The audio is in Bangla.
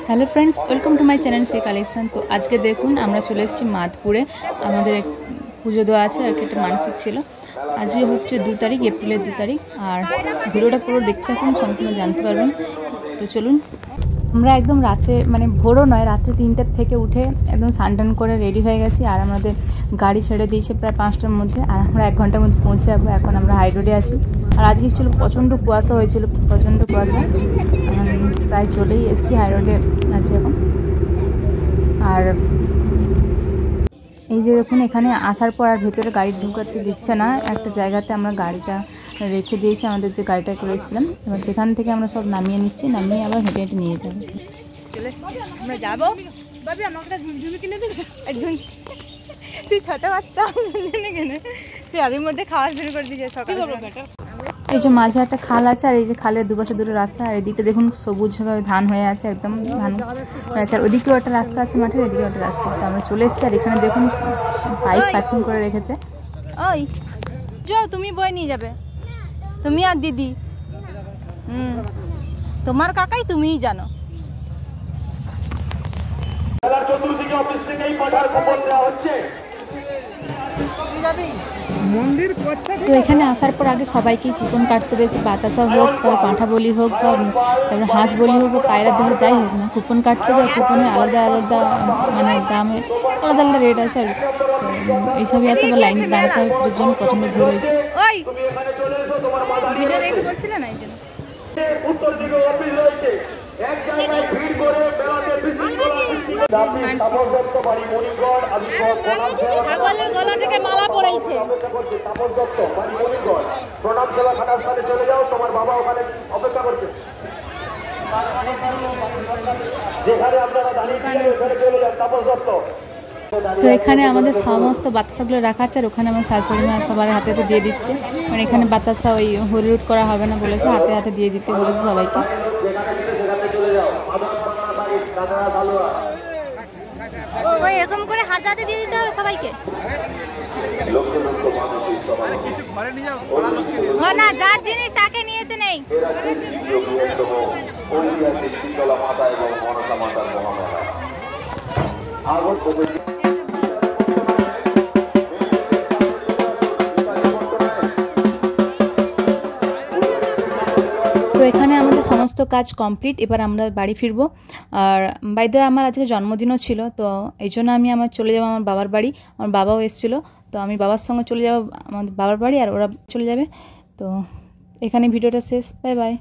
Hello friends, welcome to my channel से कलेक्शन। तो आज के देखুন আমরা চলে এসেছি মাদপুরে। আমাদের পুজো দেওয়া আছে আর একটা মানসিক ছিল। আজকে হচ্ছে 2 তারিখ, এপ্রিলের 2 তারিখ। আর ভিডিওটা পুরো দেখতে থাকুন, সম্পূর্ণ জানতে পারবেন। তো চলুন। আমরা একদম রাতে মানে ভোরও নয়, রাতে 3টার থেকে উঠে একদম স্নান করে রেডি হয়ে গেছি। আর আমাদের গাড়ি ছেড়ে দিয়েছে প্রায় 5টার মধ্যে, আর আমরা 1 ঘন্টার মধ্যে পৌঁছে যাবো। এখন আমরা হাই রোডে আছি। আর আজকে ছিল প্রচণ্ড কুয়াশা হয়েছিল, প্রচণ্ড কুয়াশা। প্রায় চলেই এসেছি, হাই রোডে আছি এখন। আর এই যে দেখুন, এখানে আসার পর আর ভেতরে গাড়ি ঢুকাতে দিচ্ছে না। একটা জায়গাতে আমরা গাড়িটা রেখে দিয়েছি, আমাদের যে গাড়িটা করে এসেছিলাম। এবার সেখান থেকে আমরা সব নামিয়ে নিচ্ছি, নামিয়ে আবার হেঁটে হেঁটে নিয়ে যেতে হবে। চলে এসেছি, আমরা যাবো। ভাবি আমাকে ঝুনঝুনি কিনে দেবে? তুই ছোট বাচ্চা, ঝুনঝুনি কিনে তুই আবির মধ্যে খাওয়া শুরু করে দিয়েছে সকালে। এই যে মাঝে একটা খাল আছে, আর এই যে খালের দুপাশে দুটো রাস্তা। আর এদিকে দেখুন সবুজভাবে ধান হয়ে আছে, একদম ধান হয়ে আছে। আর ওদিকেও একটা রাস্তা আছে মাঠের, এদিকেও একটা রাস্তা। তো আমরা চলে এসেছি। আর এখানে দেখুন বাইক পার্কিং করে রেখেছে। ওই যাও, তুমি বই নিয়ে যাবে, তুমি আর দিদি। তোমার কাকাই তুমিই জানো। তো এখানে আসার পর আগে সবাইকে কুপন কাটতে বেশি, বাতাসা হোক, তারপর পাঁঠা বলি হোক, বা তারপরে হাঁস বলি হোক, বা পায়রা দেহ যাই হোক না, কুপন কাটতে হবে। কুপনে আলাদা আলাদা মানে দামে আলাদা আলাদা রেট আছে। আর এইসবই আছে। বা লাইন দাঁড়াতে হবে, প্রচুর প্রচণ্ড ভিড় হয়েছে। ওই ভিডিও দেখে বলছিল না, এই জন্য ছাগলের গলা থেকে মালা পড়াইছে। তো এখানে আমাদের সমস্ত বাতাসাগুলো রাখা আছে। আর ওখানে আমার শাশুড়ি মা সবার হাতে হাতে দিয়ে দিচ্ছে। মানে এখানে বাতাসা ওই হলুদ করা হবে না বলেছে, হাতে হাতে দিয়ে দিতে বলেছে সবাইকে। ওই এরকম করে হাতে হাতে দিয়ে দিতে হবে সবাইকে। না, যার জিনিস তাকে নিয়ে যেতে নেই। তো এখানে আমাদের সমস্ত কাজ কমপ্লিট। এবার আমরা বাড়ি ফিরবো। আর বাই দ্য ওয়ে, আমার আজকে জন্মদিনও ছিল, তো এই জন্য আমি চলে যাবো আমার বাবার বাড়ি। আমার বাবাও এসেছিলো, তো আমি বাবার সঙ্গে চলে যাবো আমাদের বাবার বাড়ি, আর ওরা চলে যাবে। তো এখানে ভিডিওটা শেষ। Bye bye.